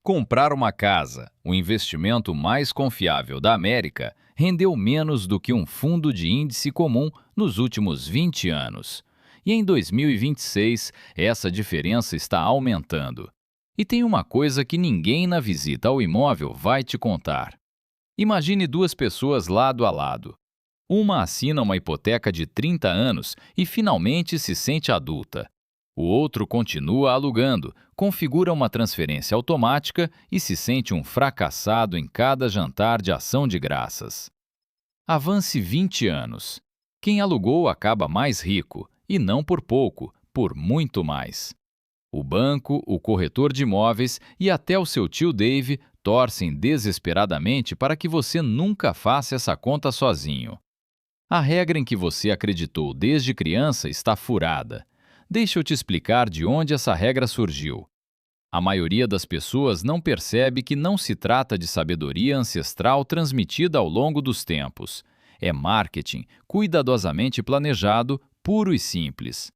Comprar uma casa, o investimento mais confiável da América, rendeu menos do que um fundo de índice comum nos últimos 20 anos. E em 2026, essa diferença está aumentando. E tem uma coisa que ninguém na visita ao imóvel vai te contar. Imagine duas pessoas lado a lado. Uma assina uma hipoteca de 30 anos e finalmente se sente adulta. O outro continua alugando, configura uma transferência automática e se sente um fracassado em cada jantar de ação de graças. Avance 20 anos. Quem alugou acaba mais rico, e não por pouco, por muito mais. O banco, o corretor de imóveis e até o seu tio Dave torcem desesperadamente para que você nunca faça essa conta sozinho. A regra em que você acreditou desde criança está furada. Deixa eu te explicar de onde essa regra surgiu. A maioria das pessoas não percebe que não se trata de sabedoria ancestral transmitida ao longo dos tempos. É marketing, cuidadosamente planejado, puro e simples.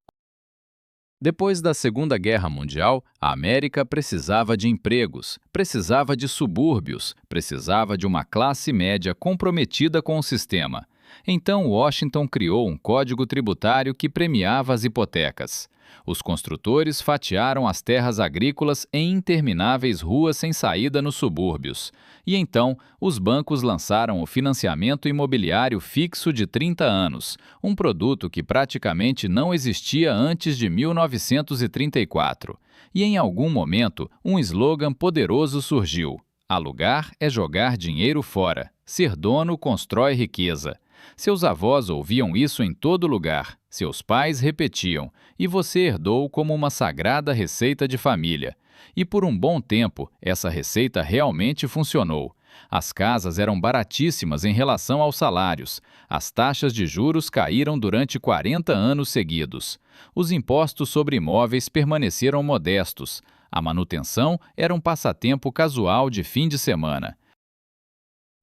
Depois da Segunda Guerra Mundial, a América precisava de empregos, precisava de subúrbios, precisava de uma classe média comprometida com o sistema. Então, Washington criou um código tributário que premiava as hipotecas. Os construtores fatiaram as terras agrícolas em intermináveis ruas sem saída nos subúrbios. E então, os bancos lançaram o financiamento imobiliário fixo de 30 anos, um produto que praticamente não existia antes de 1934. E em algum momento, um slogan poderoso surgiu: alugar é jogar dinheiro fora, ser dono constrói riqueza. Seus avós ouviam isso em todo lugar, seus pais repetiam, e você herdou como uma sagrada receita de família. E por um bom tempo, essa receita realmente funcionou. As casas eram baratíssimas em relação aos salários. As taxas de juros caíram durante 40 anos seguidos. Os impostos sobre imóveis permaneceram modestos. A manutenção era um passatempo casual de fim de semana.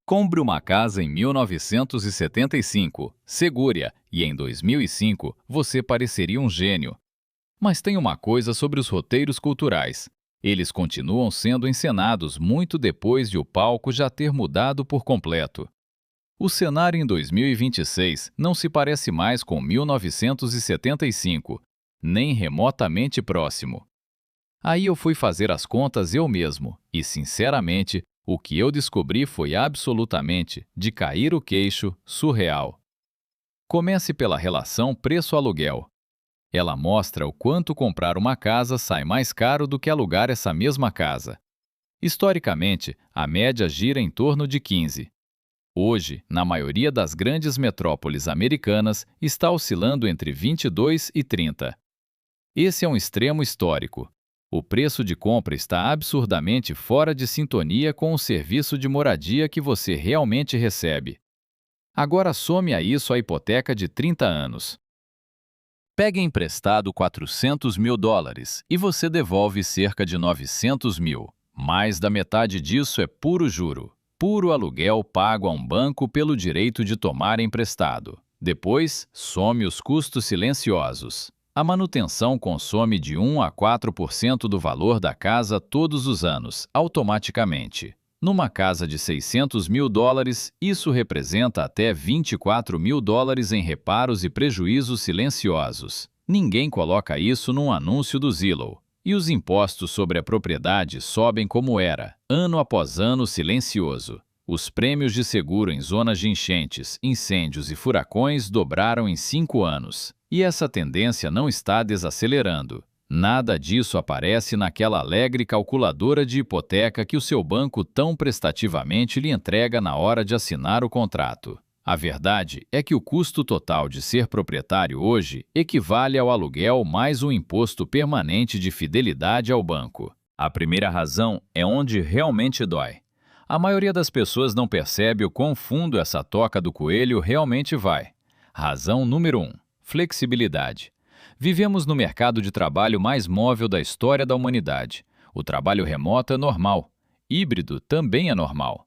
Compre uma casa em 1975, segure-a, e em 2005 você pareceria um gênio. Mas tem uma coisa sobre os roteiros culturais. Eles continuam sendo encenados muito depois de o palco já ter mudado por completo. O cenário em 2026 não se parece mais com 1975, nem remotamente próximo. Aí eu fui fazer as contas eu mesmo, e sinceramente, o que eu descobri foi absolutamente, de cair o queixo, surreal. Comece pela relação preço-aluguel. Ela mostra o quanto comprar uma casa sai mais caro do que alugar essa mesma casa. Historicamente, a média gira em torno de 15. Hoje, na maioria das grandes metrópoles americanas, está oscilando entre 22 e 30. Esse é um extremo histórico. O preço de compra está absurdamente fora de sintonia com o serviço de moradia que você realmente recebe. Agora some a isso a hipoteca de 30 anos. Pegue emprestado $400 mil e você devolve cerca de 900 mil. Mais da metade disso é puro juro, puro aluguel pago a um banco pelo direito de tomar emprestado. Depois, some os custos silenciosos. A manutenção consome de 1 a 4% do valor da casa todos os anos, automaticamente. Numa casa de $600 mil, isso representa até $24 mil em reparos e prejuízos silenciosos. Ninguém coloca isso num anúncio do Zillow. E os impostos sobre a propriedade sobem como era, ano após ano silencioso. Os prêmios de seguro em zonas de enchentes, incêndios e furacões dobraram em 5 anos. E essa tendência não está desacelerando. Nada disso aparece naquela alegre calculadora de hipoteca que o seu banco tão prestativamente lhe entrega na hora de assinar o contrato. A verdade é que o custo total de ser proprietário hoje equivale ao aluguel mais um imposto permanente de fidelidade ao banco. A primeira razão é onde realmente dói. A maioria das pessoas não percebe o quão fundo essa toca do coelho realmente vai. Razão número 1. Flexibilidade. Vivemos no mercado de trabalho mais móvel da história da humanidade. O trabalho remoto é normal. Híbrido também é normal.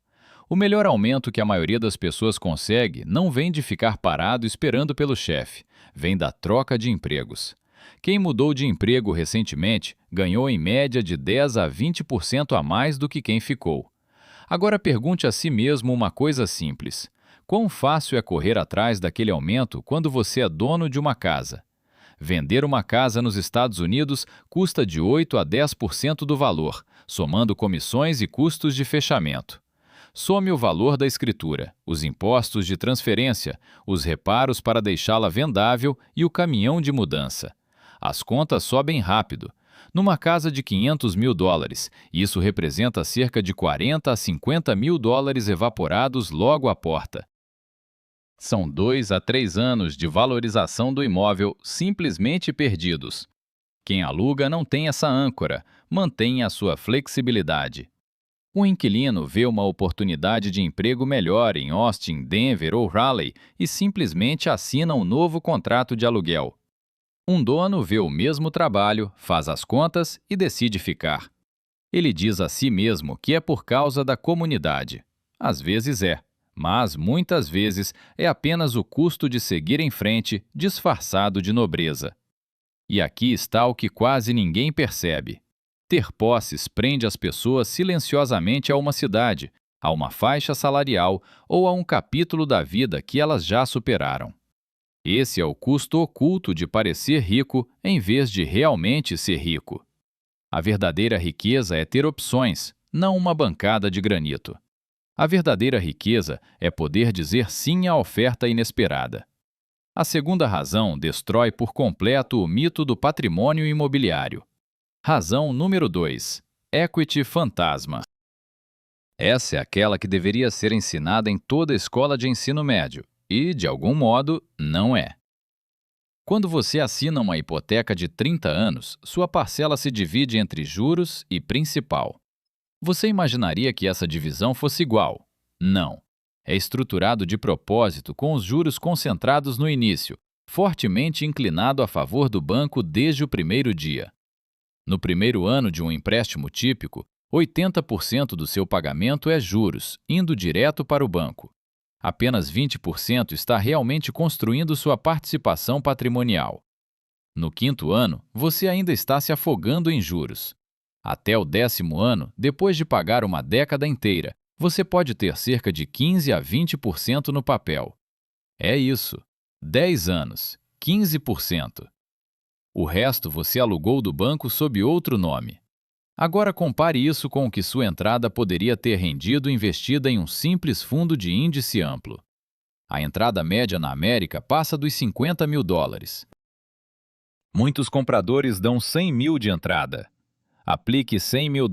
O melhor aumento que a maioria das pessoas consegue não vem de ficar parado esperando pelo chefe, vem da troca de empregos. Quem mudou de emprego recentemente ganhou em média de 10 a 20% a mais do que quem ficou. Agora pergunte a si mesmo uma coisa simples: quão fácil é correr atrás daquele aumento quando você é dono de uma casa? Vender uma casa nos Estados Unidos custa de 8 a 10% do valor, somando comissões e custos de fechamento. Some o valor da escritura, os impostos de transferência, os reparos para deixá-la vendável e o caminhão de mudança. As contas sobem rápido. Numa casa de US$ 500 mil, isso representa cerca de 40 a 50 mil dólares evaporados logo à porta. São 2 a 3 anos de valorização do imóvel simplesmente perdidos. Quem aluga não tem essa âncora, mantém a sua flexibilidade. O inquilino vê uma oportunidade de emprego melhor em Austin, Denver ou Raleigh e simplesmente assina um novo contrato de aluguel. Um dono vê o mesmo trabalho, faz as contas e decide ficar. Ele diz a si mesmo que é por causa da comunidade. Às vezes é, mas muitas vezes é apenas o custo de seguir em frente, disfarçado de nobreza. E aqui está o que quase ninguém percebe. Ter posses prende as pessoas silenciosamente a uma cidade, a uma faixa salarial ou a um capítulo da vida que elas já superaram. Esse é o custo oculto de parecer rico em vez de realmente ser rico. A verdadeira riqueza é ter opções, não uma bancada de granito. A verdadeira riqueza é poder dizer sim à oferta inesperada. A segunda razão destrói por completo o mito do patrimônio imobiliário. Razão número 2. Equity fantasma. Essa é aquela que deveria ser ensinada em toda escola de ensino médio e, de algum modo, não é. Quando você assina uma hipoteca de 30 anos, sua parcela se divide entre juros e principal. Você imaginaria que essa divisão fosse igual? Não. É estruturado de propósito com os juros concentrados no início, fortemente inclinado a favor do banco desde o primeiro dia. No primeiro ano de um empréstimo típico, 80% do seu pagamento é juros, indo direto para o banco. Apenas 20% está realmente construindo sua participação patrimonial. No quinto ano, você ainda está se afogando em juros. Até o 10º ano, depois de pagar uma década inteira, você pode ter cerca de 15 a 20% no papel. É isso. 10 anos, 15%. O resto você alugou do banco sob outro nome. Agora compare isso com o que sua entrada poderia ter rendido investida em um simples fundo de índice amplo. A entrada média na América passa dos US$ 50 mil. Muitos compradores dão 100 mil de entrada. Aplique US$ 100 mil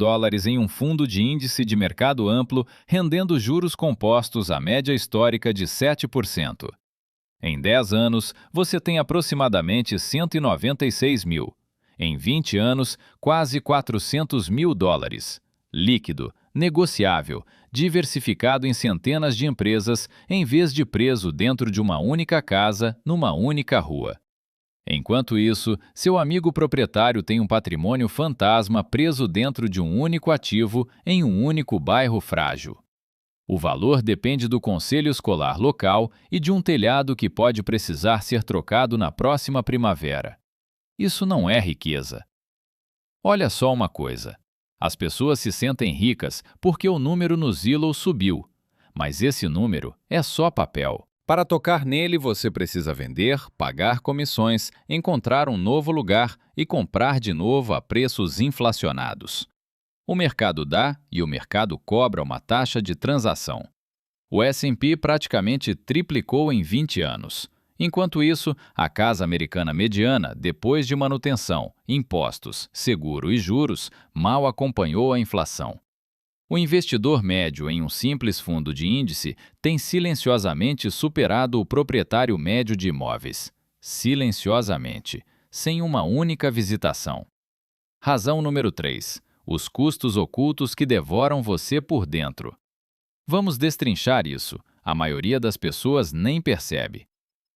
em um fundo de índice de mercado amplo, rendendo juros compostos à média histórica de 7%. Em 10 anos, você tem aproximadamente 196 mil. Em 20 anos, quase 400 mil dólares. Líquido, negociável, diversificado em centenas de empresas, em vez de preso dentro de uma única casa, numa única rua. Enquanto isso, seu amigo proprietário tem um patrimônio fantasma preso dentro de um único ativo em um único bairro frágil. O valor depende do conselho escolar local e de um telhado que pode precisar ser trocado na próxima primavera. Isso não é riqueza. Olha só uma coisa. As pessoas se sentem ricas porque o número no Zillow subiu. Mas esse número é só papel. Para tocar nele, você precisa vender, pagar comissões, encontrar um novo lugar e comprar de novo a preços inflacionados. O mercado dá e o mercado cobra uma taxa de transação. O S&P praticamente triplicou em 20 anos. Enquanto isso, a casa americana mediana, depois de manutenção, impostos, seguro e juros, mal acompanhou a inflação. O investidor médio em um simples fundo de índice tem silenciosamente superado o proprietário médio de imóveis. Silenciosamente, sem uma única visitação. Razão número 3. Os custos ocultos que devoram você por dentro. Vamos destrinchar isso. A maioria das pessoas nem percebe.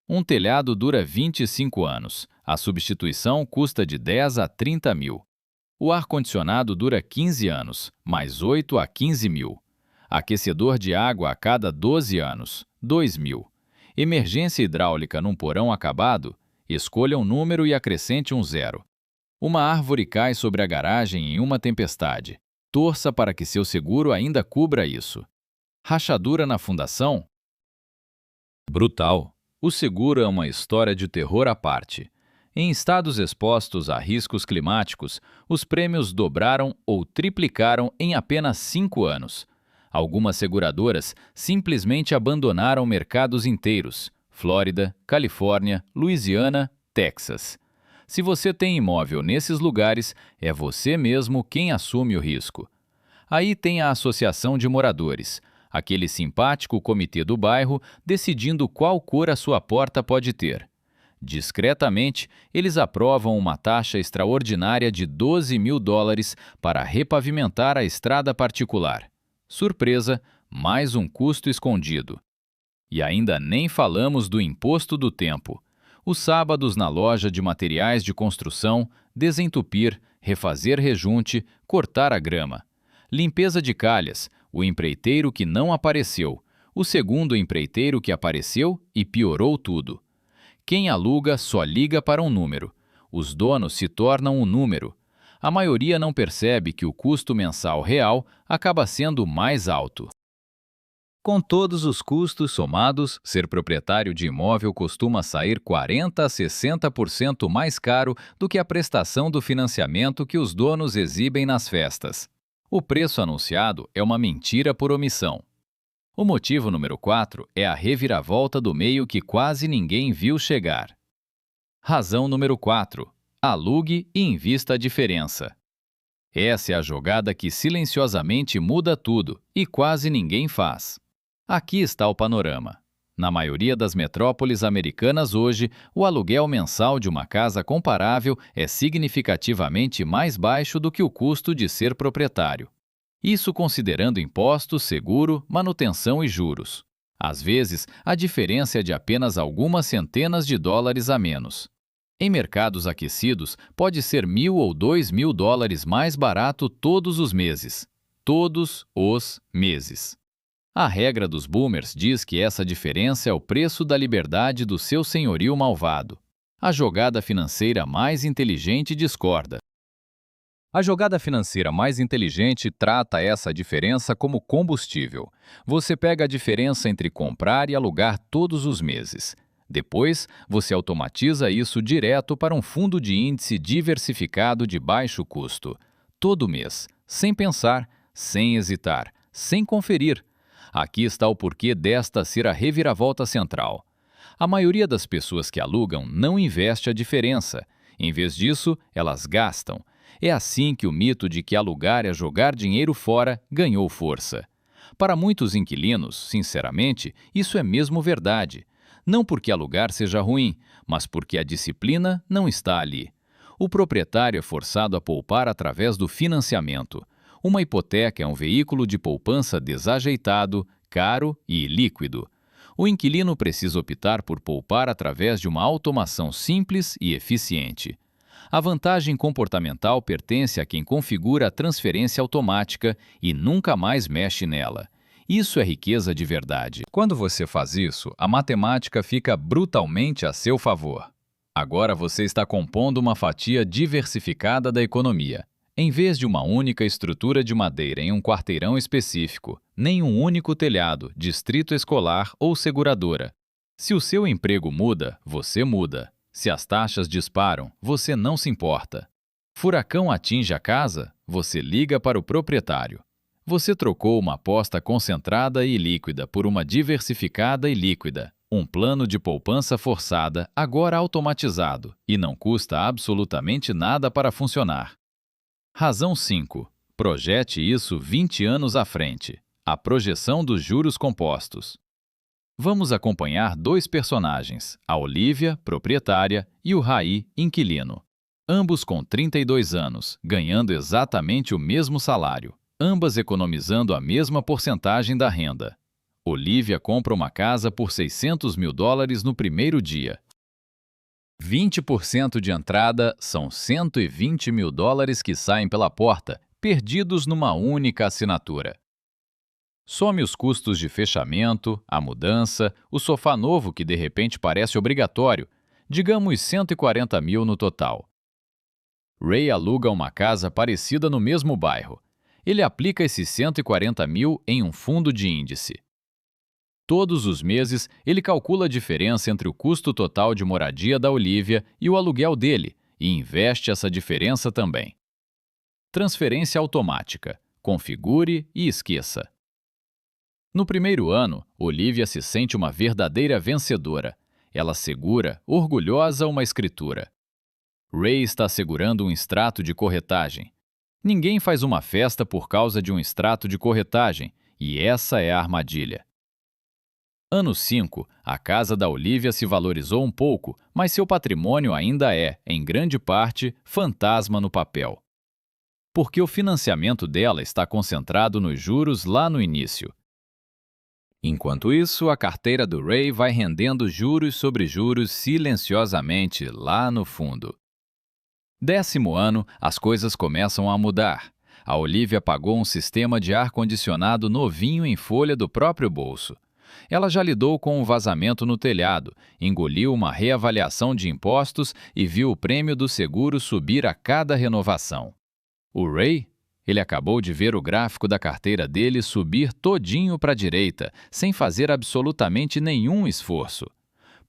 Um telhado dura 25 anos. A substituição custa de 10 a 30 mil. O ar-condicionado dura 15 anos, mais 8 a 15 mil. Aquecedor de água a cada 12 anos, 2 mil. Emergência hidráulica num porão acabado, Escolha um número e acrescente um zero. Uma árvore cai sobre a garagem em uma tempestade. Torça para que seu seguro ainda cubra isso. Rachadura na fundação? Brutal. O seguro é uma história de terror à parte. Em estados expostos a riscos climáticos, os prêmios dobraram ou triplicaram em apenas 5 anos. Algumas seguradoras simplesmente abandonaram mercados inteiros: Flórida, Califórnia, Louisiana, Texas. Se você tem imóvel nesses lugares, é você mesmo quem assume o risco. Aí tem a associação de moradores, aquele simpático comitê do bairro decidindo qual cor a sua porta pode ter. Discretamente, eles aprovam uma taxa extraordinária de $12.000 para repavimentar a estrada particular. Surpresa, mais um custo escondido. E ainda nem falamos do imposto do tempo. Os sábados na loja de materiais de construção, desentupir, refazer rejunte, cortar a grama. Limpeza de calhas, o empreiteiro que não apareceu, o segundo empreiteiro que apareceu e piorou tudo. Quem aluga só liga para um número. Os donos se tornam um número. A maioria não percebe que o custo mensal real acaba sendo mais alto. Com todos os custos somados, ser proprietário de imóvel costuma sair 40% a 60% mais caro do que a prestação do financiamento que os donos exibem nas festas. O preço anunciado é uma mentira por omissão. O motivo número 4 é a reviravolta do meio que quase ninguém viu chegar. Razão número 4. Alugue e invista a diferença. Essa é a jogada que silenciosamente muda tudo e quase ninguém faz. Aqui está o panorama. Na maioria das metrópoles americanas hoje, o aluguel mensal de uma casa comparável é significativamente mais baixo do que o custo de ser proprietário. Isso considerando impostos, seguro, manutenção e juros. Às vezes, a diferença é de apenas algumas centenas de dólares a menos. Em mercados aquecidos, pode ser $1.000 ou $2.000 mais barato todos os meses. Todos os meses. A regra dos boomers diz que essa diferença é o preço da liberdade do seu senhorio malvado. A jogada financeira mais inteligente discorda. A jogada financeira mais inteligente trata essa diferença como combustível. Você pega a diferença entre comprar e alugar todos os meses. Depois, você automatiza isso direto para um fundo de índice diversificado de baixo custo. Todo mês, sem pensar, sem hesitar, sem conferir. Aqui está o porquê desta ser a reviravolta central. A maioria das pessoas que alugam não investe a diferença. Em vez disso, elas gastam. É assim que o mito de que alugar é jogar dinheiro fora ganhou força. Para muitos inquilinos, sinceramente, isso é mesmo verdade. Não porque alugar seja ruim, mas porque a disciplina não está ali. O proprietário é forçado a poupar através do financiamento. Uma hipoteca é um veículo de poupança desajeitado, caro e ilíquido. O inquilino precisa optar por poupar através de uma automação simples e eficiente. A vantagem comportamental pertence a quem configura a transferência automática e nunca mais mexe nela. Isso é riqueza de verdade. Quando você faz isso, a matemática fica brutalmente a seu favor. Agora você está compondo uma fatia diversificada da economia. Em vez de uma única estrutura de madeira em um quarteirão específico, nem um único telhado, distrito escolar ou seguradora. Se o seu emprego muda, você muda. Se as taxas disparam, você não se importa. Furacão atinge a casa, você liga para o proprietário. Você trocou uma aposta concentrada e líquida por uma diversificada e líquida. Um plano de poupança forçada, agora automatizado, e não custa absolutamente nada para funcionar. Razão 5. Projete isso 20 anos à frente. A projeção dos juros compostos. Vamos acompanhar dois personagens, a Olivia, proprietária, e o Rai, inquilino. Ambos com 32 anos, ganhando exatamente o mesmo salário. Ambas economizando a mesma porcentagem da renda. Olivia compra uma casa por $600.000 no primeiro dia. 20% de entrada são $120.000 que saem pela porta, perdidos numa única assinatura. Some os custos de fechamento, a mudança, o sofá novo que de repente parece obrigatório. digamos 140 mil no total. Ray aluga uma casa parecida no mesmo bairro. Ele aplica esses 140 mil em um fundo de índice. Todos os meses, ele calcula a diferença entre o custo total de moradia da Olivia e o aluguel dele e investe essa diferença também. Transferência automática. Configure e esqueça. No primeiro ano, Olivia se sente uma verdadeira vencedora. Ela segura, orgulhosa, uma escritura. Ray está segurando um extrato de corretagem. Ninguém faz uma festa por causa de um extrato de corretagem, e essa é a armadilha. Ano 5, a casa da Olivia se valorizou um pouco, mas seu patrimônio ainda é, em grande parte, fantasma no papel. Porque o financiamento dela está concentrado nos juros lá no início. Enquanto isso, a carteira do Ray vai rendendo juros sobre juros silenciosamente lá no fundo. 10º ano, as coisas começam a mudar. A Olivia pagou um sistema de ar-condicionado novinho em folha do próprio bolso. Ela já lidou com um vazamento no telhado, engoliu uma reavaliação de impostos e viu o prêmio do seguro subir a cada renovação. O Ray? Ele acabou de ver o gráfico da carteira dele subir todinho para a direita, sem fazer absolutamente nenhum esforço.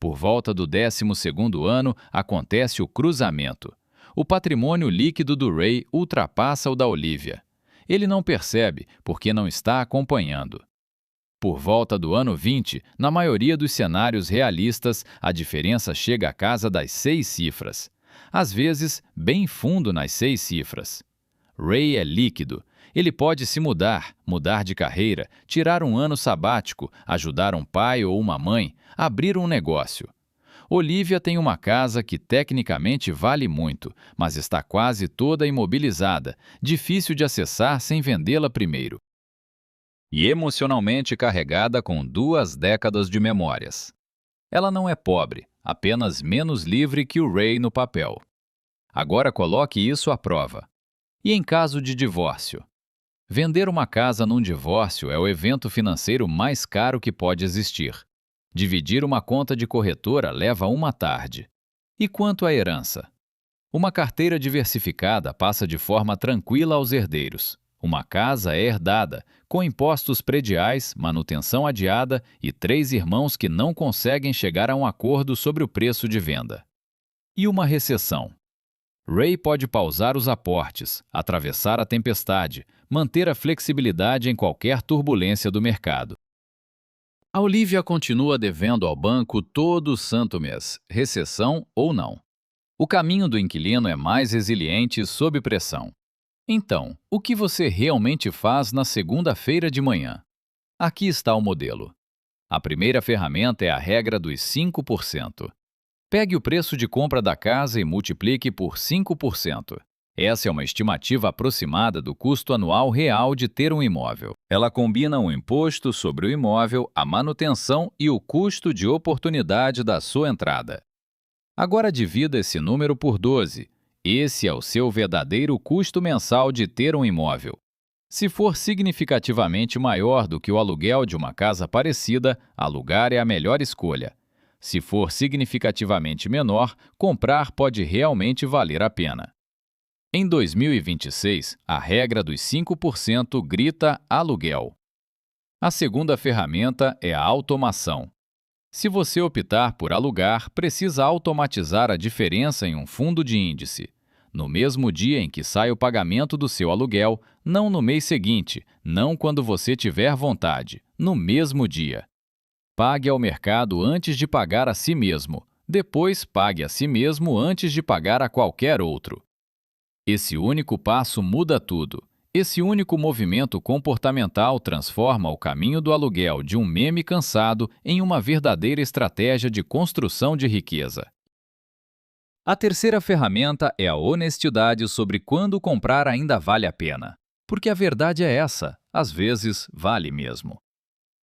Por volta do 12º ano, acontece o cruzamento. O patrimônio líquido do Ray ultrapassa o da Olivia. Ele não percebe, porque não está acompanhando. Por volta do ano 20, na maioria dos cenários realistas, a diferença chega à casa das 6 cifras. Às vezes, bem fundo nas 6 cifras. Ray é líquido. Ele pode se mudar de carreira, tirar um ano sabático, ajudar um pai ou uma mãe, abrir um negócio. Olivia tem uma casa que tecnicamente vale muito, mas está quase toda imobilizada, difícil de acessar sem vendê-la primeiro. E emocionalmente carregada com 2 décadas de memórias. Ela não é pobre, apenas menos livre que o Ray no papel. Agora coloque isso à prova. E em caso de divórcio? Vender uma casa num divórcio é o evento financeiro mais caro que pode existir. Dividir uma conta de corretora leva uma tarde. E quanto à herança? Uma carteira diversificada passa de forma tranquila aos herdeiros. Uma casa é herdada, com impostos prediais, manutenção adiada e 3 irmãos que não conseguem chegar a um acordo sobre o preço de venda. E uma recessão? Ray pode pausar os aportes, atravessar a tempestade, manter a flexibilidade em qualquer turbulência do mercado. A Olivia continua devendo ao banco todo santo mês, recessão ou não. O caminho do inquilino é mais resiliente sob pressão. Então, o que você realmente faz na segunda-feira de manhã? Aqui está o modelo. A primeira ferramenta é a regra dos 5%. Pegue o preço de compra da casa e multiplique por 5%. Essa é uma estimativa aproximada do custo anual real de ter um imóvel. Ela combina o imposto sobre o imóvel, a manutenção e o custo de oportunidade da sua entrada. Agora divida esse número por 12. Esse é o seu verdadeiro custo mensal de ter um imóvel. Se for significativamente maior do que o aluguel de uma casa parecida, alugar é a melhor escolha. Se for significativamente menor, comprar pode realmente valer a pena. Em 2026, a regra dos 5% grita aluguel. A segunda ferramenta é a automação. Se você optar por alugar, precisa automatizar a diferença em um fundo de índice. No mesmo dia em que sai o pagamento do seu aluguel, não no mês seguinte, não quando você tiver vontade, no mesmo dia. Pague ao mercado antes de pagar a si mesmo. Depois, pague a si mesmo antes de pagar a qualquer outro. Esse único passo muda tudo. Esse único movimento comportamental transforma o caminho do aluguel de um meme cansado em uma verdadeira estratégia de construção de riqueza. A terceira ferramenta é a honestidade sobre quando comprar ainda vale a pena. Porque a verdade é essa, às vezes vale mesmo.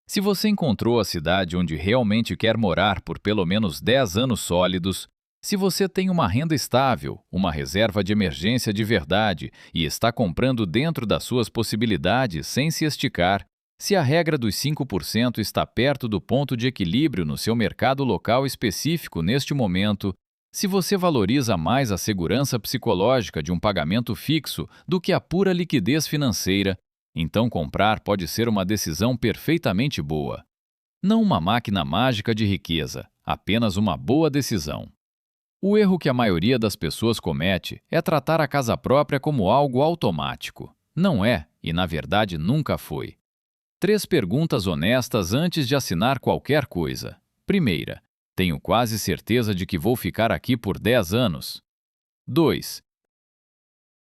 Se você encontrou a cidade onde realmente quer morar por pelo menos 10 anos sólidos, se você tem uma renda estável, uma reserva de emergência de verdade e está comprando dentro das suas possibilidades sem se esticar, se a regra dos 5% está perto do ponto de equilíbrio no seu mercado local específico neste momento, Se você valoriza mais a segurança psicológica de um pagamento fixo do que a pura liquidez financeira, então comprar pode ser uma decisão perfeitamente boa. Não uma máquina mágica de riqueza, apenas uma boa decisão. O erro que a maioria das pessoas comete é tratar a casa própria como algo automático. Não é, e na verdade nunca foi. 3 perguntas honestas antes de assinar qualquer coisa. Primeira, tenho quase certeza de que vou ficar aqui por 10 anos. 2.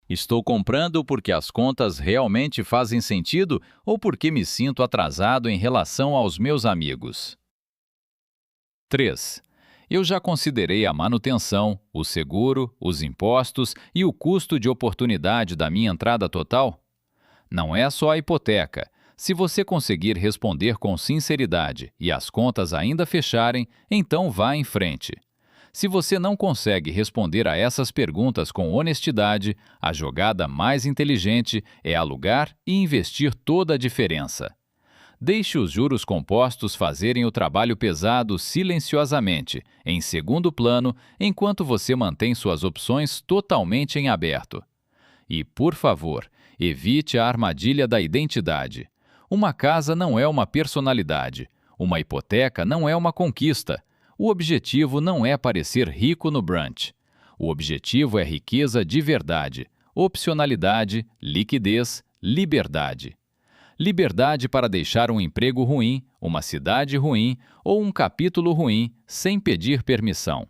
Estou comprando porque as contas realmente fazem sentido ou porque me sinto atrasado em relação aos meus amigos? 3. Eu já considerei a manutenção, o seguro, os impostos e o custo de oportunidade da minha entrada total? Não é só a hipoteca. Se você conseguir responder com sinceridade e as contas ainda fecharem, então vá em frente. Se você não consegue responder a essas perguntas com honestidade, a jogada mais inteligente é alugar e investir toda a diferença. Deixe os juros compostos fazerem o trabalho pesado silenciosamente, em segundo plano, enquanto você mantém suas opções totalmente em aberto. E, por favor, evite a armadilha da identidade. Uma casa não é uma personalidade. Uma hipoteca não é uma conquista. O objetivo não é parecer rico no brunch. O objetivo é riqueza de verdade, opcionalidade, liquidez, liberdade. Liberdade para deixar um emprego ruim, uma cidade ruim ou um capítulo ruim sem pedir permissão.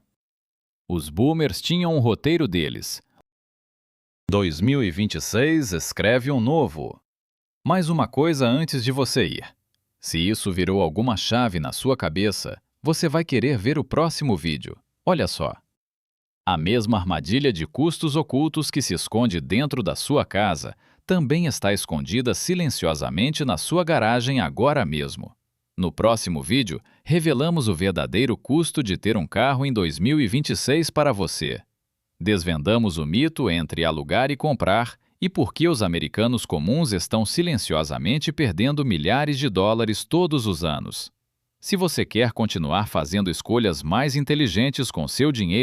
Os boomers tinham um roteiro deles. 2026 escreve um novo. Mais uma coisa antes de você ir. Se isso virou alguma chave na sua cabeça, você vai querer ver o próximo vídeo. Olha só. A mesma armadilha de custos ocultos que se esconde dentro da sua casa também está escondida silenciosamente na sua garagem agora mesmo. No próximo vídeo, revelamos o verdadeiro custo de ter um carro em 2026 para você. Desvendamos o mito entre alugar e comprar e por que os americanos comuns estão silenciosamente perdendo milhares de dólares todos os anos. Se você quer continuar fazendo escolhas mais inteligentes com seu dinheiro,